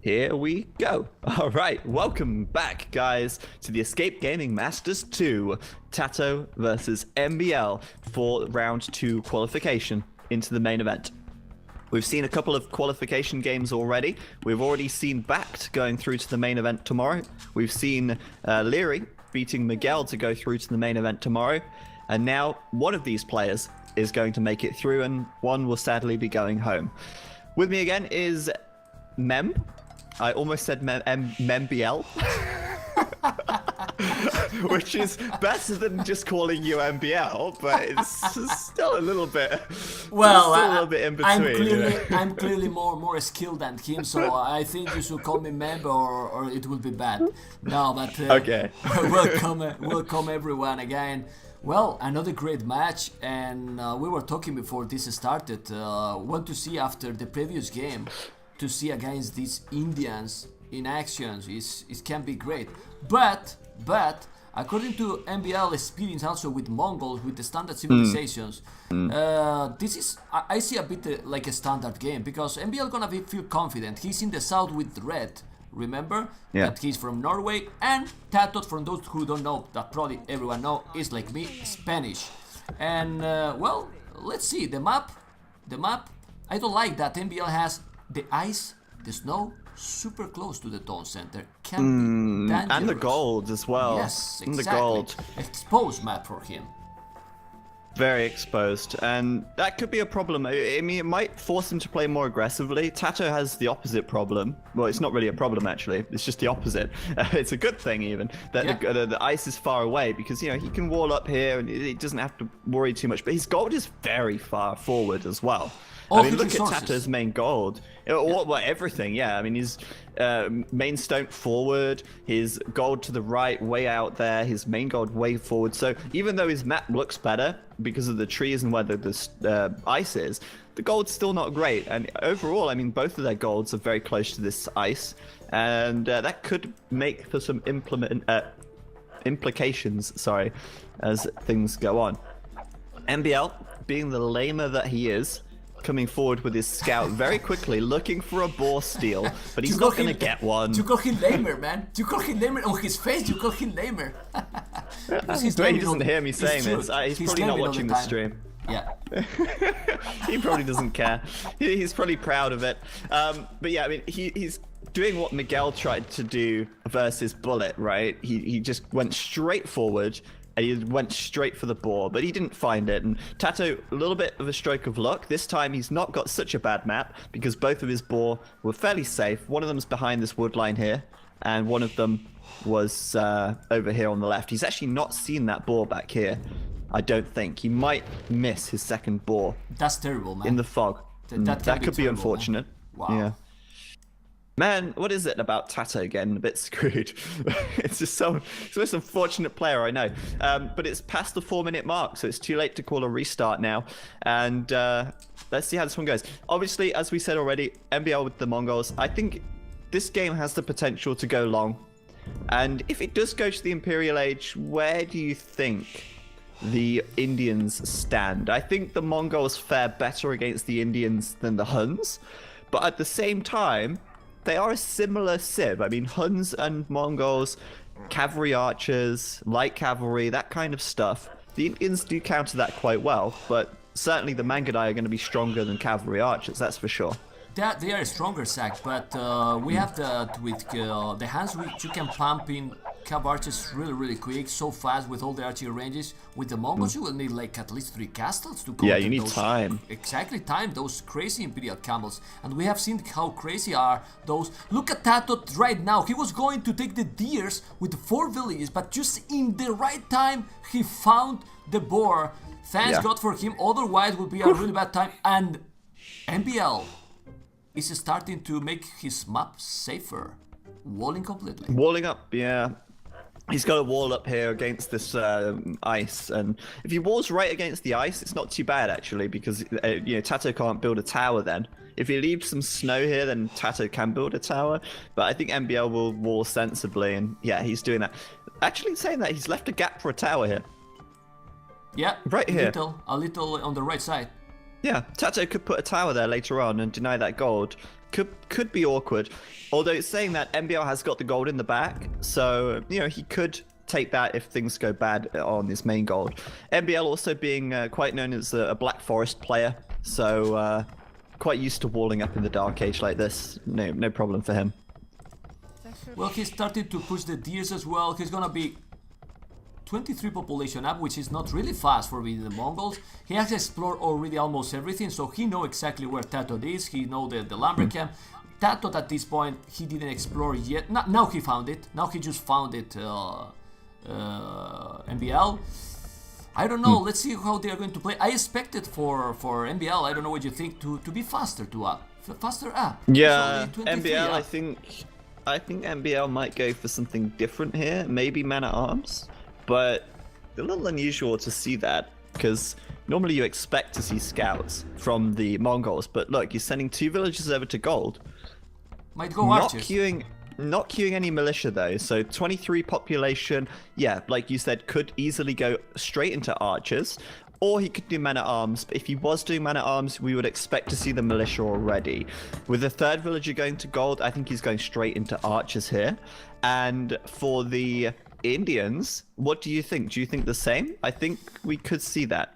Here we go. All right, welcome back, guys, to the Escape Gaming Masters 2, TATOH versus MBL for round 2 qualification into the main event. We've seen a couple of qualification games already. We've already seen Backed going through to the main event tomorrow. We've seen Leary beating Miguel to go through to the main event tomorrow. And now one of these players is going to make it through, and one will sadly be going home. With me again is Mem. I almost said MBL, which is better than just calling you MBL, but it's still a little bit. Well, a little bit in between. I'm clearly more skilled than him, so I think you should call me Mem, or it will be bad. No, but okay. welcome everyone again. Well, another great match, and we were talking before this started. Want to see after the previous game. To see against these Indians in actions it can be great, but according to MBL experience also with Mongols, with the standard civilizations, this is I see a bit like a standard game, because MBL gonna feel confident. He's in the south with red, remember that he's from Norway, and TATOH, from those who don't know, that probably everyone know, is like me, Spanish. And well, let's see the map. I don't like that MBL has the ice, the snow, super close to the town center. Can be dangerous. And the gold as well. Yes, exactly. And the gold. Exposed map for him. Very exposed, and that could be a problem. I mean, it might force him to play more aggressively. TATOH has the opposite problem. Well, it's not really a problem, actually. It's just the opposite. It's a good thing, even, that the ice is far away, because, you know, he can wall up here, and he doesn't have to worry too much. But his gold is very far forward as well. I mean, look at TATOH's main gold. Well, everything, yeah. I mean, his main stone forward, his gold to the right, way out there, his main gold way forward. So even though his map looks better because of the trees and where the ice is, the gold's still not great. And overall, I mean, both of their golds are very close to this ice. And that could make for some implications, sorry, as things go on. MBL, being the lamer that he is, coming forward with his scout very quickly, looking for a boar steal, but he's not going to get one. You call him lamer, man. You call him lamer on his face. You call him lamer. He doesn't hear me saying this. He's probably not watching the stream. Yeah. He probably doesn't care. He's probably proud of it. But yeah, I mean, he's doing what Miguel tried to do versus Bullet, right? He just went straight forward. And he went straight for the boar, but he didn't find it. And TATOH, a little bit of a stroke of luck. This time he's not got such a bad map, because both of his boar were fairly safe. One of them's behind this wood line here, and one of them was over here on the left. He's actually not seen that boar back here, I don't think. He might miss his second boar. That's terrible, man. In the fog. That could be unfortunate. Man. Wow. Yeah. Man, what is it about TATOH getting a bit screwed? It's just the most unfortunate player I know. But it's past the 4-minute mark, so it's too late to call a restart now. And let's see how this one goes. Obviously, as we said already, MBL with the Mongols. I think this game has the potential to go long. And if it does go to the Imperial Age, where do you think the Indians stand? I think the Mongols fare better against the Indians than the Huns. But at the same time, they are a similar civ. I mean, Huns and Mongols, cavalry archers, light cavalry, that kind of stuff. The Indians do counter that quite well, but certainly the Mangudai are going to be stronger than cavalry archers, that's for sure. They are a stronger sack, but we have that with the hands which you can pump in cav archers really quick, so fast with all the archery ranges. With the Mongols, you will need like at least 3 castles to go. Yeah, you need time. Exactly, time. Those crazy Imperial camels, and we have seen how crazy are those. Look at TATOH right now. He was going to take the deers with 4 villages, but just in the right time, he found the boar. Thanks God for him. Otherwise, would be a really bad time. And MBL is starting to make his map safer, walling completely. Walling up, yeah. He's got a wall up here against this ice, and if he walls right against the ice, it's not too bad actually, because you know, TATOH can't build a tower then. If he leaves some snow here, then TATOH can build a tower, but I think MBL will wall sensibly, and yeah, he's doing that. Actually, saying that, he's left a gap for a tower here. Yeah, right here. A little on the right side. Yeah, Tato could put a tower there later on and deny that gold. Could be awkward. Although it's saying that MBL has got the gold in the back, so he could take that if things go bad on his main gold. MBL also being quite known as a Black Forest player, so quite used to walling up in the Dark Age like this. No problem for him. Well, he started to push the deers as well. He's gonna be 23 population up, which is not really fast for being the Mongols. He has explored already almost everything, so he knows exactly where TATOH is. He knows the lumber camp. TATOH at this point, he didn't explore yet. Now he found it. Now he just found it, MBL. I don't know. Let's see how they are going to play. I expected for MBL, I don't know what you think, to be faster faster up. Yeah, So, 23 MBL, up. I think MBL might go for something different here. Maybe man-at-arms, but a little unusual to see that because normally you expect to see scouts from the Mongols. But look, you're sending 2 villages over to gold. Might go archers. Not queuing any militia though, so 23 population, yeah, like you said, could easily go straight into archers, or he could do man-at-arms. But if he was doing man-at-arms, we would expect to see the militia already. With the 3rd villager going to gold, I think he's going straight into archers here. And for the Indians, what do you think? Do you think the same? I think we could see that.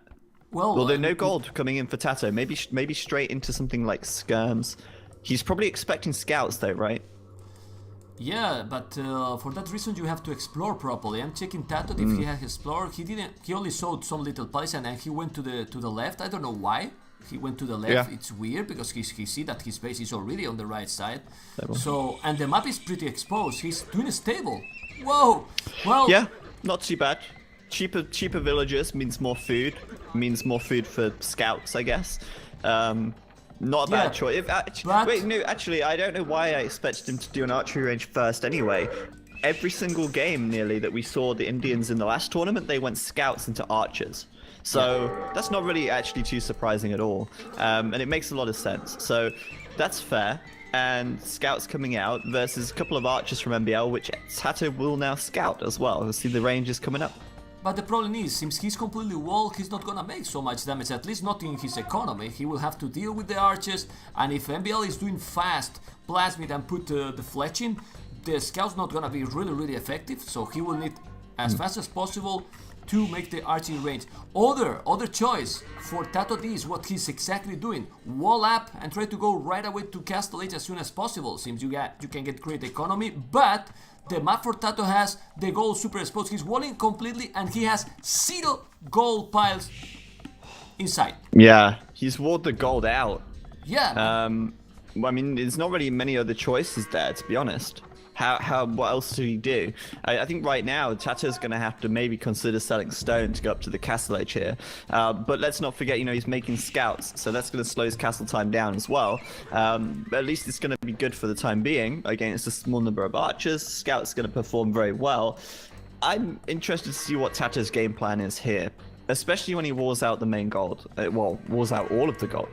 Well, Although no gold coming in for TATOH, maybe straight into something like skirms. He's probably expecting scouts though, right? yeah, but for that reason you have to explore properly. I'm checking TATOH if he has explored. He only showed some little place and then he went to the left. I don't know why he went to the left. Yeah. It's weird because he see that his base is already on the right side. So, and the map is pretty exposed. He's doing a stable. Whoa. Well, Yeah, not too bad. Cheaper villagers means more food for scouts, I guess. Not a bad choice. Wait, no, actually, I don't know why I expected him to do an archery range first anyway. Every single game, nearly, that we saw the Indians in the last tournament, they went scouts into archers. So that's not really actually too surprising at all. And it makes a lot of sense. So that's fair. And scouts coming out versus a couple of archers from MBL, which TATOH will now scout as well. We'll see the ranges coming up. but the problem is, since he's completely walled, he's not gonna make so much damage, at least not in his economy. He will have to deal with the archers, and if MBL is doing fast plasmid and put the fletching, the scout's not gonna be really effective, so he will need as fast as possible to make the archery range. Other choice for TATOH is what he's exactly doing. Wall up and try to go right away to Castle Age as soon as possible. Seems you can get great economy, but the map for TATOH has the gold super exposed. He's walling completely and he has 0 gold piles inside. Yeah, he's walled the gold out. Yeah. I mean, there's not really many other choices there, to be honest. What else do he do? I think right now TATOH's going to have to maybe consider selling stone to go up to the castle age here. But let's not forget, he's making scouts, so that's going to slow his castle time down as well. At least it's going to be good for the time being. Against a small number of archers, scouts going to perform very well. I'm interested to see what TATOH's game plan is here, especially when he walls out the main gold. Walls out all of the gold.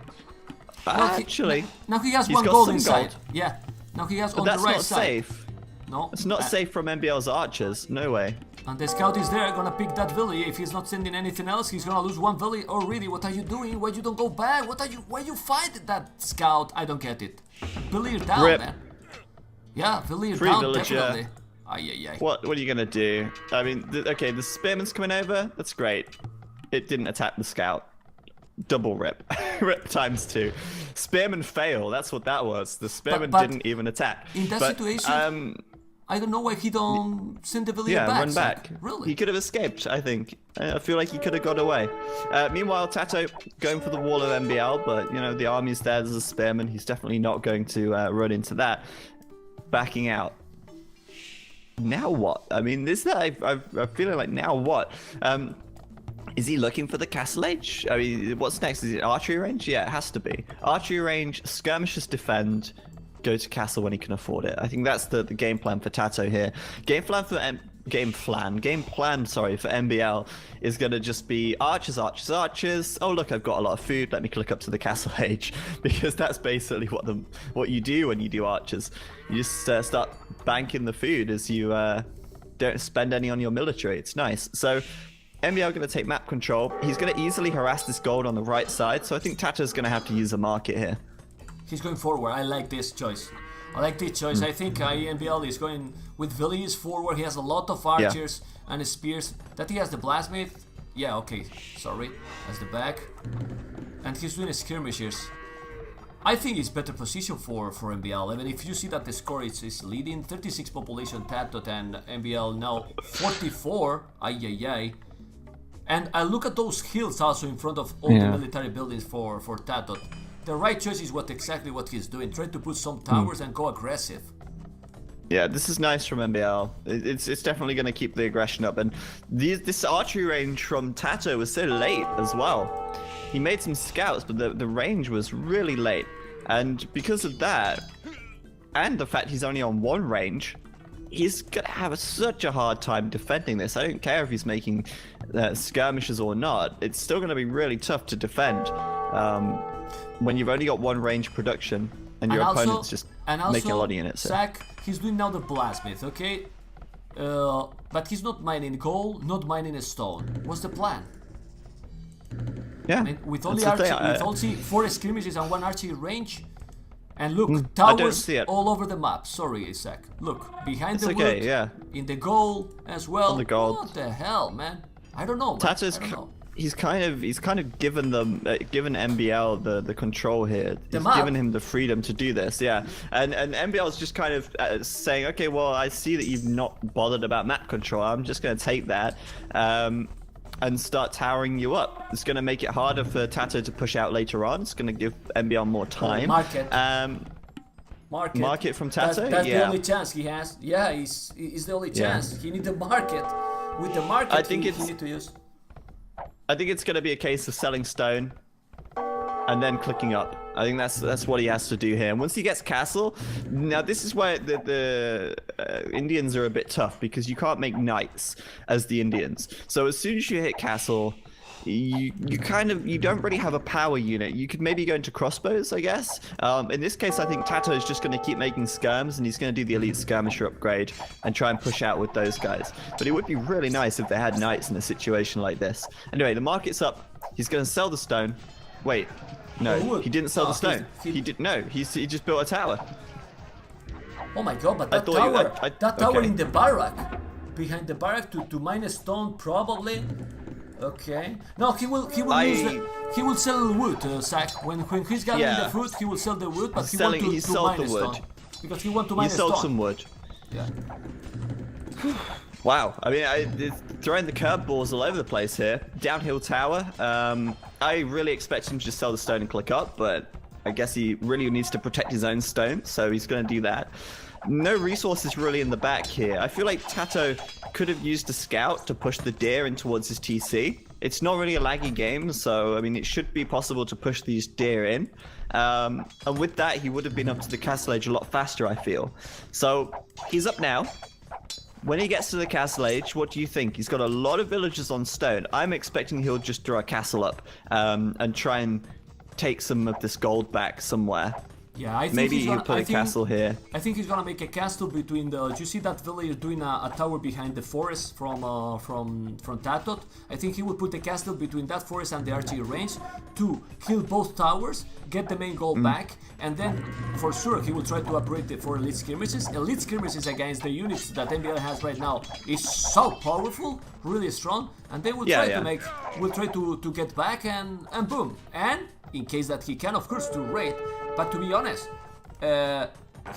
Actually, now he has he's one got gold some inside. gold. Yeah. Now he has But on the that's right not side. safe. No. It's not safe from MBL's archers. No way. And the scout is there, gonna pick that valley. If he's not sending anything else, he's gonna lose one valley. Oh really, what are you doing? Why you don't go back? Why you fight that scout? I don't get it. Villiers down, Rip. man. Yeah, Villiers Free down, villager. definitely. Ay. What are you gonna do? I mean, okay, the spearman's coming over. That's great. It didn't attack the scout. Double rip. Rip times 2. Spearman fail. That's what that was. The spearman But didn't even attack. in that situation, I don't know why he don't send the Villiers back. Run back. Really? He could have escaped, I think. I feel like he could have got away. Meanwhile, TATOH going for the wall of MBL, but, the army's there. There's a spearman. He's definitely not going to run into that. Backing out. Now what? I mean, I'm feeling like now what? Is he looking for the castle age? I mean, what's next? Is it archery range? Yeah, it has to be. Archery range, skirmishers defend, go to castle when he can afford it. I think that's the game plan for TATOH here. Game plan for MBL is going to just be archers. Oh, look, I've got a lot of food. Let me click up to the castle age. Because that's basically what you do when you do archers. You just start banking the food as you don't spend any on your military. It's nice. So MBL going to take map control. He's going to easily harass this gold on the right side, so I think TATOH's going to have to use a market here. He's going forward. I like this choice. I like this choice. I think MBL is going with Villiers forward. He has a lot of archers and spears. That he has the blacksmith. Yeah, okay. Sorry. That's the back. And he's doing skirmishers. I think it's better position for MBL. I mean, if you see that the score is leading, 36 population TATOH and MBL now 44. Ay. And I look at those hills also in front of all the military buildings for TATOH. The right choice is exactly what he's doing. Trying to put some towers and go aggressive. Yeah, this is nice from MBL. It's definitely going to keep the aggression up. And this archery range from TATOH was so late as well. He made some scouts, but the range was really late. And because of that, and the fact he's only on one range, he's going to have such a hard time defending this. I don't care if he's making skirmishes or not. It's still going to be really tough to defend when you've only got one range production and your opponent's just making a lot of units. Zach, he's doing now the blacksmith, okay? But he's not mining gold, not mining a stone. What's the plan? Yeah, I mean, with only only 4 skirmishes and 1 archery range, and look, towers all over the map. Sorry, Isaac. Look, behind the wood, in the goal as well. On the gold. What the hell, man? I don't know. TATOH's he's kind of given MBL the control here. He's given him the freedom to do this, and MBL's just kind of saying, okay, well, I see that you've not bothered about map control. I'm just going to take that and start towering you up. It's going to make it harder for TATOH to push out later on. It's going to give MBL more time. Market from TATOH. That's the only chance he has. Yeah, he's the only chance. He needs a market. With the market, I think he need to use. I think it's going to be a case of selling stone and then clicking up. I think that's what he has to do here. And once he gets castle, now this is where the Indians are a bit tough, because you can't make knights as the Indians. So as soon as you hit castle, you don't really have a power unit. You could maybe go into crossbows, I guess. In this case, I think TATOH is just going to keep making skirms, and he's going to do the elite skirmisher upgrade and try and push out with those guys. But it would be really nice if they had knights in a situation like this. Anyway, the market's up. He's going to sell the stone. Wait, no, he didn't sell the stone. He just built a tower. Oh my god, but that tower in the barrack, behind the barrack to mine a stone probably. Okay. No, he will sell wood, Zach. When he's gathering the fruit, he will sell the wood, but he wants to mine a stone. Because he wants to mine a stone. He sold some wood. Yeah. Wow. I mean, it's throwing the curveballs all over the place here. Downhill tower. I really expect him to just sell the stone and click up, but I guess he really needs to protect his own stone, so he's going to do that. No resources really in the back here. I feel like TATOH could have used a scout to push the deer in towards his TC. It's not really a laggy game, so I mean, it should be possible to push these deer in. And with that, he would have been up to the castle age a lot faster, I feel. So he's up now. When he gets to the castle age, what do you think? He's got a lot of villagers on stone. I'm expecting he'll just draw a castle up and try and take some of this gold back somewhere. Yeah, I think maybe you put a castle here. I think he's gonna make a castle between the. Do you see that villager doing a tower behind the forest from TATOH? I think he will put a castle between that forest and the archery range to kill both towers, get the main goal back, and then for sure he will try to upgrade it for elite skirmishes. Elite skirmishes against the units that MBL has right now is so powerful, really strong, and they will try to get back and boom. And in case that he can, of course, to raid. But to be honest,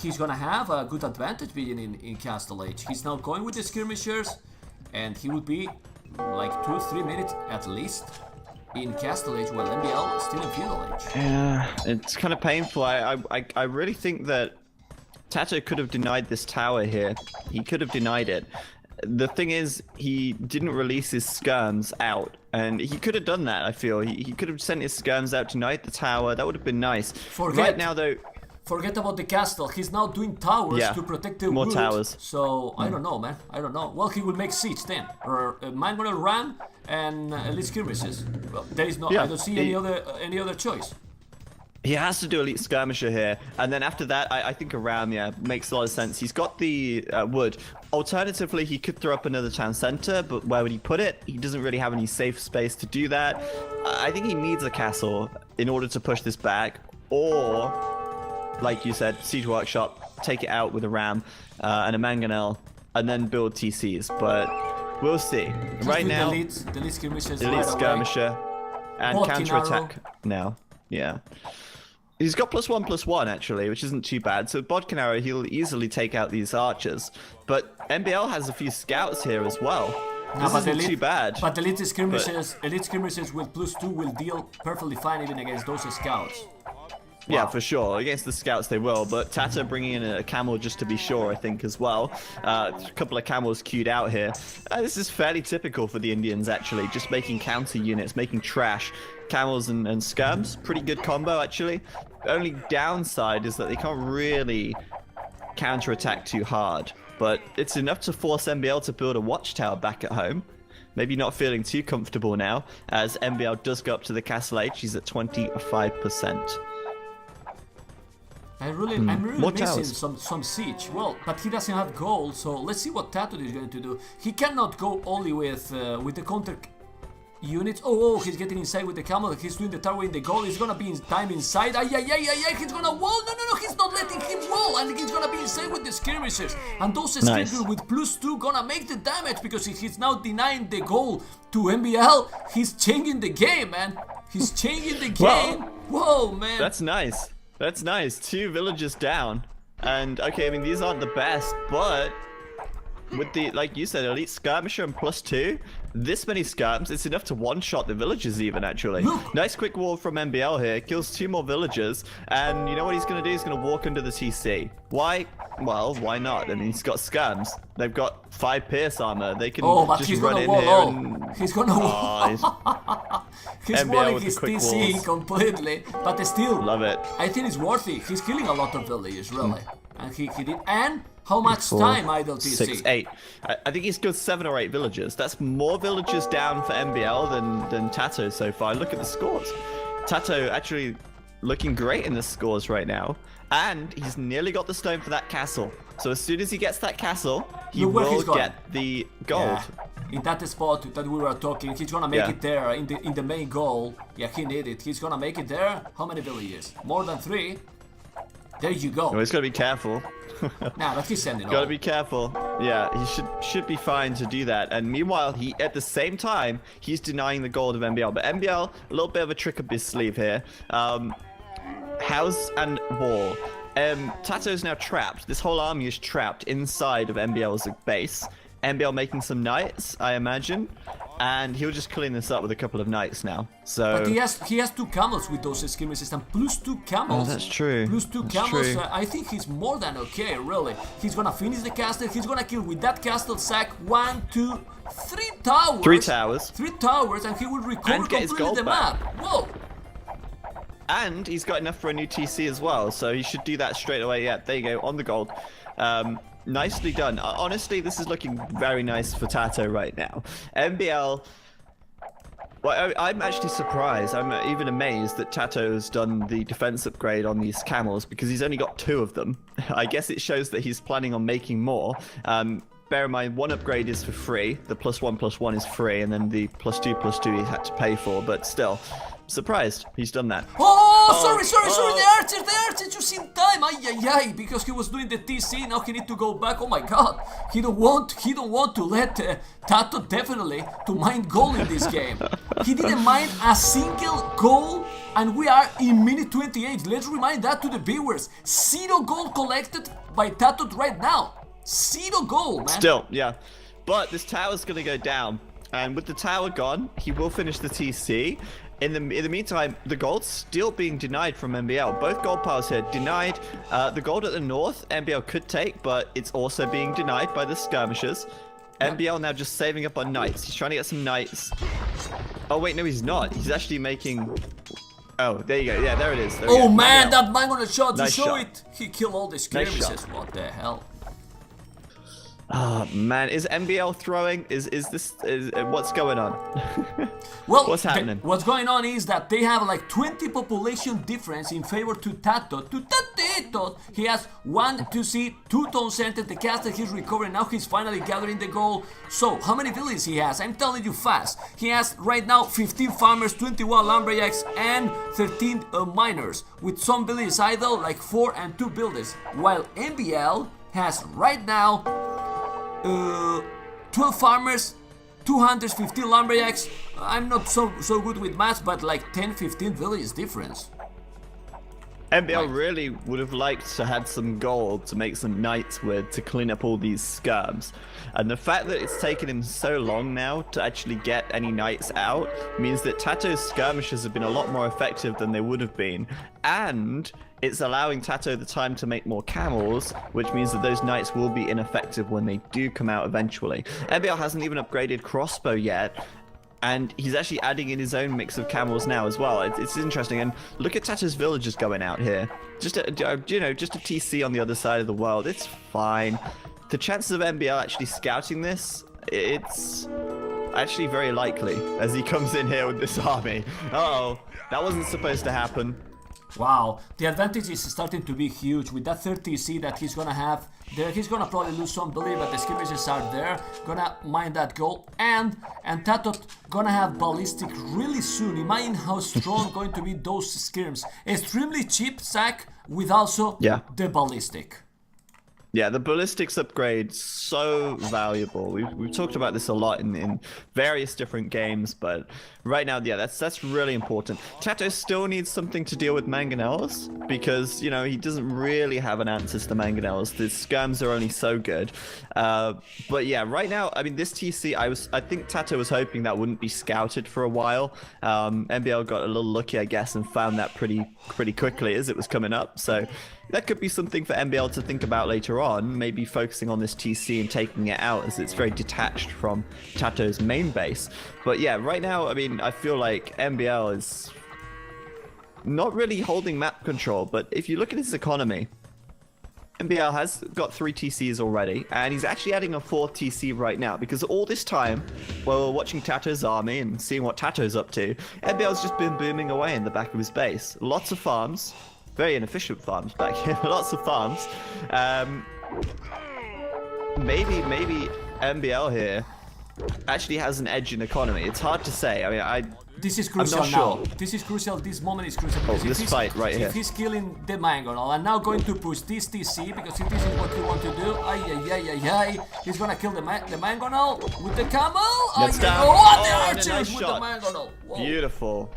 he's gonna have a good advantage being in Castle Age. He's now going with the skirmishers, and he will be like 2-3 minutes at least in Castle Age, while MBL is still in Feudal Age. Yeah, it's kind of painful. I really think that TATOH could have denied this tower here. He could have denied it. The thing is, he didn't release his skirms out, and he could have done that, I feel. He could have sent his skirms out to knight the tower. That would have been nice. Right now, though... Forget about the castle. He's now doing towers to protect the wood. Towers. So, I don't know, man. I don't know. Well, he will make siege then. Or manual run and elite skirmishes. Well, there is no... I don't see any other choice. He has to do Elite Skirmisher here, and then after that, I think a ram, yeah, makes a lot of sense. He's got the wood. Alternatively, he could throw up another town center, but where would he put it? He doesn't really have any safe space to do that. I think he needs a castle in order to push this back, or, like you said, Siege Workshop, take it out with a ram and a mangonel, and then build TCs, but we'll see. Right now, Elite Skirmishers Elite Skirmisher and counter-attack now, yeah. He's got +1/+1 actually, which isn't too bad. So Bodkin Arrow, he'll easily take out these archers. But MBL has a few scouts here as well. This isn't too bad. But Elite Skirmishers with +2 will deal perfectly fine even against those scouts. Yeah, for sure. Against the scouts they will, but TATOH bringing in a camel just to be sure, I think, as well. A couple of camels queued out here. This is fairly typical for the Indians, actually. Just making counter units, making trash. Camels and skirms, pretty good combo, actually. Only downside is that they can't really counter-attack too hard. But it's enough to force MBL to build a watchtower back at home. Maybe not feeling too comfortable now, as MBL does go up to the Castle H. He's at 25%. I'm really missing some siege. Well, but he doesn't have gold, so let's see what TATOH is going to do. He cannot go only with the counter units. Oh, he's getting inside with the camel. He's doing the tower in the goal. He's gonna be in time inside. He's gonna wall. No, he's not letting him wall, and he's gonna be inside with the skirmishers. And those skirmishers with +2 gonna make the damage because he's now denying the goal to MBL. He's changing the game, man. He's changing the game. Whoa, man. That's nice. That's nice. 2 villagers down. And, okay, I mean, these aren't the best, but with the, like you said, Elite Skirmisher and +2, this many skirms, it's enough to one-shot the villagers even, actually. Nice quick wall from MBL here. Kills 2 more villagers. And you know what he's going to do? He's going to walk under the TC. Why? Well, why not? I mean, he's got skirms. They've got 5 pierce armor. They can just run in here and... He's going to wall. He's walling his TC walls completely, but still, love it. I think it's worthy. He's killing a lot of villagers, really. And he did. And how much time idle TC? 6, 8. I think he's got 7 or 8 villagers. That's more villagers down for MBL than TATOH so far. Look at the scores. TATOH actually looking great in the scores right now. And he's nearly got the stone for that castle. So as soon as he gets that castle, he will get the gold. Yeah. In that spot that we were talking, he's gonna make it there in the main goal. Yeah, he need it. He's gonna make it there. How many villages? More than 3. There you go. No, he's gotta be careful. Nah, but he's sending. Gotta be careful. Yeah, he should be fine to do that. And meanwhile, he at the same time he's denying the gold of MBL. But MBL, a little bit of a trick up his sleeve here. House and wall. TATOH's now trapped. This whole army is trapped inside of MBL's base. MBL making some knights, I imagine, and he'll just clean this up with a couple of knights now. So, but he has 2 camels with those skirmishes and +2 camels. Oh, that's true. +2 camels. I think he's more than okay, really. He's gonna finish the castle. He's gonna kill with that castle sack 1, 2, 3 towers. 3 towers. 3 towers, and he will recover completely the map. Whoa. And he's got enough for a new TC as well, so he should do that straight away. Yeah, there you go, on the gold. Nicely done. Honestly, this is looking very nice for TATOH right now. MBL... Well, I'm actually surprised. I'm even amazed that TATOH has done the defense upgrade on these camels because he's only got 2 of them. I guess it shows that he's planning on making more. Bear in mind, 1 upgrade is for free. The +1/+1 is free, and then the +2/+2 he had to pay for. But still, surprised he's done that. Sorry, the archers just in time. Because he was doing the TC, now he need to go back. Oh my god, he don't want to let TATOH definitely to mine gold in this game. He didn't mine a single goal, and we are in minute 28. Let's remind that to the viewers. 0 gold collected by TATOH right now. 0 gold, man. Still, yeah. But this tower's gonna go down, and with the tower gone, he will finish the TC. In the meantime, the gold's still being denied from MBL. Both gold piles here denied. The gold at the north, MBL could take, but it's also being denied by the skirmishers. MBL now just saving up on knights. He's trying to get some knights. Oh wait, no, he's not. He's actually making... Oh, there you go. Yeah, there it is. There oh man, that man on a shot. Nice to show shot. it. He killed all the skirmishers. What the hell? Oh man, is MBL throwing? Is what's going on? Well, what's happening? What's going on is that they have like 20 population difference in favor to TATOH. To TATOH, he has 1 to see 2 tone center. The caster he's recovering now. He's finally gathering the goal. So how many villages he has? I'm telling you fast. He has right now 15 farmers, 21 lumberjacks, and 13 miners, with some villages idle, like 4 and 2 builders. While MBL has right now 12 farmers, 250 lumberjacks. I'm not so good with maths, but like 10-15 villages difference. MBL really would have liked to had some gold to make some knights with to clean up all these skirms, and the fact that it's taken him so long now to actually get any knights out means that TATOH's skirmishes have been a lot more effective than they would have been, and it's allowing TATOH the time to make more camels, which means that those knights will be ineffective when they do come out eventually. MBL hasn't even upgraded crossbow yet, and he's actually adding in his own mix of camels now as well. It's interesting, and look at TATOH's villagers going out here. Just a TC on the other side of the world. It's fine. The chances of MBL actually scouting this, it's actually very likely as he comes in here with this army. Uh-oh, that wasn't supposed to happen. Wow, the advantage is starting to be huge with that 30C that he's gonna have there. He's gonna probably lose some belief, but the skirmishes are there, gonna mine that goal, and TATOH gonna have ballistic really soon. Imagine how strong going to be those skirms. Extremely cheap sack with also the ballistic. Yeah, the ballistics upgrade, so valuable. We've talked about this a lot in various different games, but right now, yeah, that's really important. TATOH still needs something to deal with mangonels because, you know, he doesn't really have an answer to the mangonels. The skirms are only so good. But yeah, right now, I mean, this TC, I think TATOH was hoping that wouldn't be scouted for a while. MBL got a little lucky, I guess, and found that pretty quickly as it was coming up. So that could be something for MBL to think about later on, maybe focusing on this TC and taking it out as it's very detached from TATOH's main base. But yeah, right now, I mean, I feel like MBL is not really holding map control, but if you look at his economy, MBL has got 3 TCs already, and he's actually adding a 4th TC right now, because all this time, while we're watching TATOH's army and seeing what TATOH's up to, MBL's just been booming away in the back of his base. Lots of farms. Very inefficient farms back here. Lots of farms. Maybe MBL here actually has an edge in economy. It's hard to say. I mean, this is crucial I'm not now. sure. This is crucial. This moment is crucial. Oh, this fight right here. If he's killing the mangonel and now going to push this TC, because if this is what he wants to do, he's gonna kill the mangonel with the camel. That's down. Oh, the and a archers nice with shot. the mangonel. Whoa. Beautiful.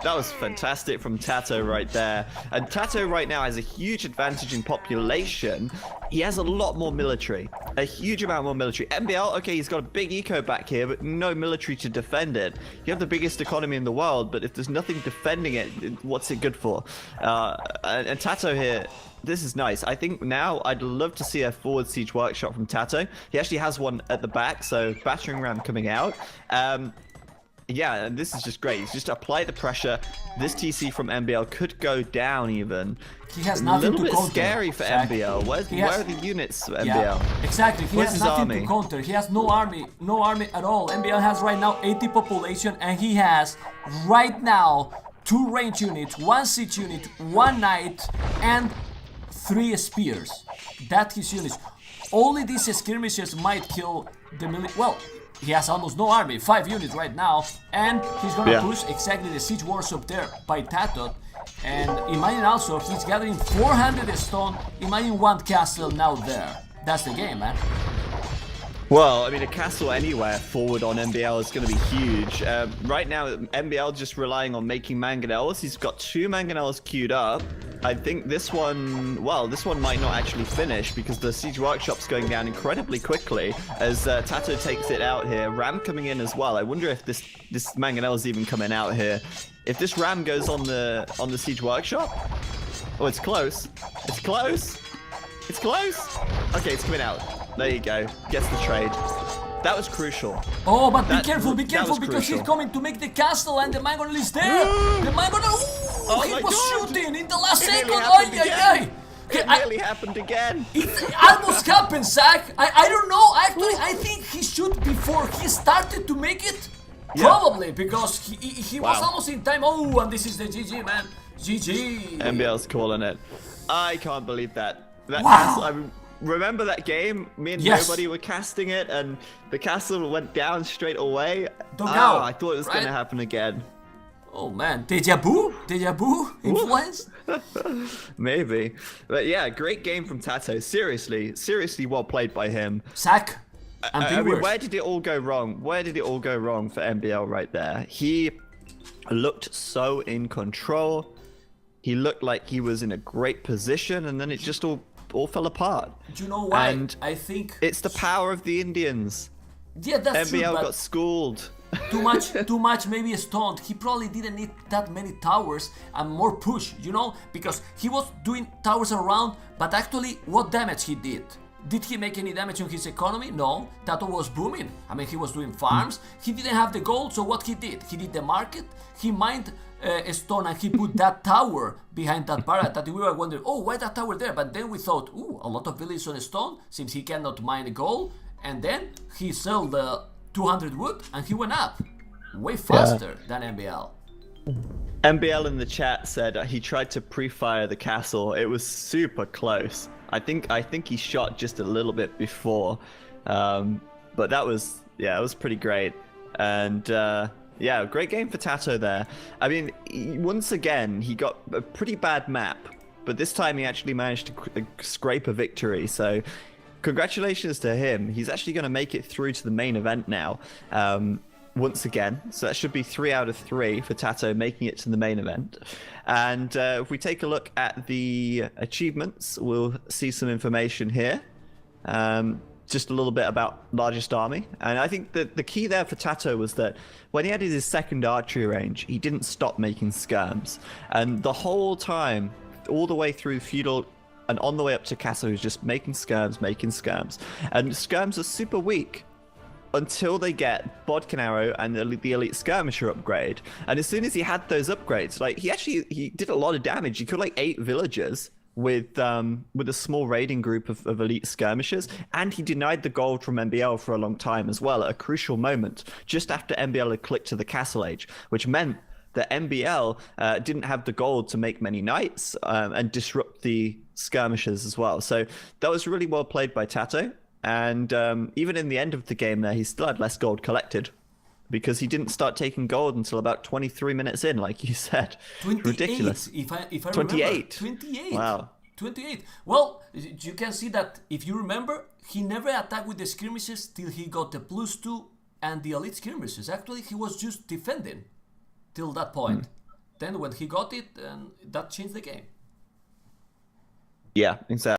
That was fantastic from TATOH right there. And TATOH right now has a huge advantage in population. He has a lot more military. A huge amount more military. MBL, okay, he's got a big eco back here, but no military to defend it. You have the biggest economy in the world, but if there's nothing defending it, what's it good for? And TATOH here, this is nice. I think now I'd love to see a forward siege workshop from TATOH. He actually has one at the back, so battering ram coming out. Yeah, and this is just great. He's just apply the pressure. This TC from MBL could go down even. He has nothing to counter. A little bit scary for MBL. Where are the units for MBL? Yeah, exactly. He has nothing to counter. He has no army at all. MBL has right now 80 population, and he has right now 2 range units, 1 siege unit, 1 knight, and 3 spears. That's his units. Only these skirmishes might kill the military. Well, he has almost no army, 5 units right now, and he's gonna push exactly the siege workshop there by TATOH. And imagine also, if he's gathering 400 stone, imagine 1 castle now there. That's the game, man. Well, I mean, a castle anywhere forward on MBL is going to be huge. Right now, MBL just relying on making mangonels. He's got 2 mangonels queued up. I think this one, well, this one might not actually finish because the siege workshop's going down incredibly quickly as TATOH takes it out here. Ram coming in as well. I wonder if this mangonel is even coming out here. If this ram goes on the siege workshop, oh, it's close. It's close. It's close. Okay, it's coming out. There you go. Gets the trade. That was crucial. Oh, but be careful because he's coming to make the castle and the mangonel is there. The mangonel, he was shooting in the last second. It nearly happened again. It almost happened, Zach. I don't know. Actually, I think he should before he started to make it. Yeah. Probably because he was Wow. almost in time. Oh, and this is the GG, man. GG. MBL's calling it. I can't believe that. That Wow. castle, I remember that game? Me and Yes. nobody were casting it, and the castle went down straight away. Don't Oh, know, I thought it was right? going to happen again. Oh man, deja vu? Deja vu influence? Maybe. But yeah, great game from TATOH. Seriously well played by him. Zach, and I mean, viewers. where did it all go wrong? Where did it all go wrong for MBL right there? He looked so in control. He looked like he was in a great position, and then it just all fell apart. Do you know why? And I think it's the power of the Indians. yeah, that's MBL true. But got schooled. too much maybe stoned. He probably didn't need that many towers and more push, you know, because he was doing towers around, but actually what damage he did? Did he make any damage on his economy? No, TATOH was booming. I mean, he was doing farms. He didn't have the gold, so what he did? He did the market, he mined a stone and he put that tower behind that barracks that we were wondering, oh, why that tower there? But then we thought, ooh, a lot of villages on stone, since he cannot mine the gold. And then he sold the 200 wood and he went up way faster than MBL. MBL in the chat said he tried to pre-fire the castle. It was super close. I think he shot just a little bit before, but that was it was pretty great. And yeah, great game for TATOH there. I mean, once again he got a pretty bad map, but this time he actually managed to scrape a victory. So congratulations to him. He's actually going to make it through to the main event now. Once again, so that should be 3 out of 3 for TATOH making it to the main event. And if we take a look at the achievements, we'll see some information here. Just a little bit about largest army. And I think that the key there for TATOH was that when he added his second archery range, he didn't stop making skirms. And the whole time, all the way through feudal and on the way up to castle, he was just making skirms. And skirms are super weak until they get Bodkin Arrow and the Elite Skirmisher upgrade. And as soon as he had those upgrades, like he did a lot of damage. He killed like 8 villagers with a small raiding group of Elite Skirmishers, and he denied the gold from MBL for a long time as well, at a crucial moment, just after MBL had clicked to the Castle Age, which meant that MBL didn't have the gold to make many knights and disrupt the skirmishers as well. So that was really well played by TATOH. And even in the end of the game there, he still had less gold collected because he didn't start taking gold until about 23 minutes in, like you said. 28, ridiculous. If I 28. remember. 28. Wow. 28. Well, you can see that if you remember, he never attacked with the skirmishes till he got the +2 and the elite skirmishes. Actually, he was just defending till that point. Then when he got it, that changed the game. Yeah, exactly.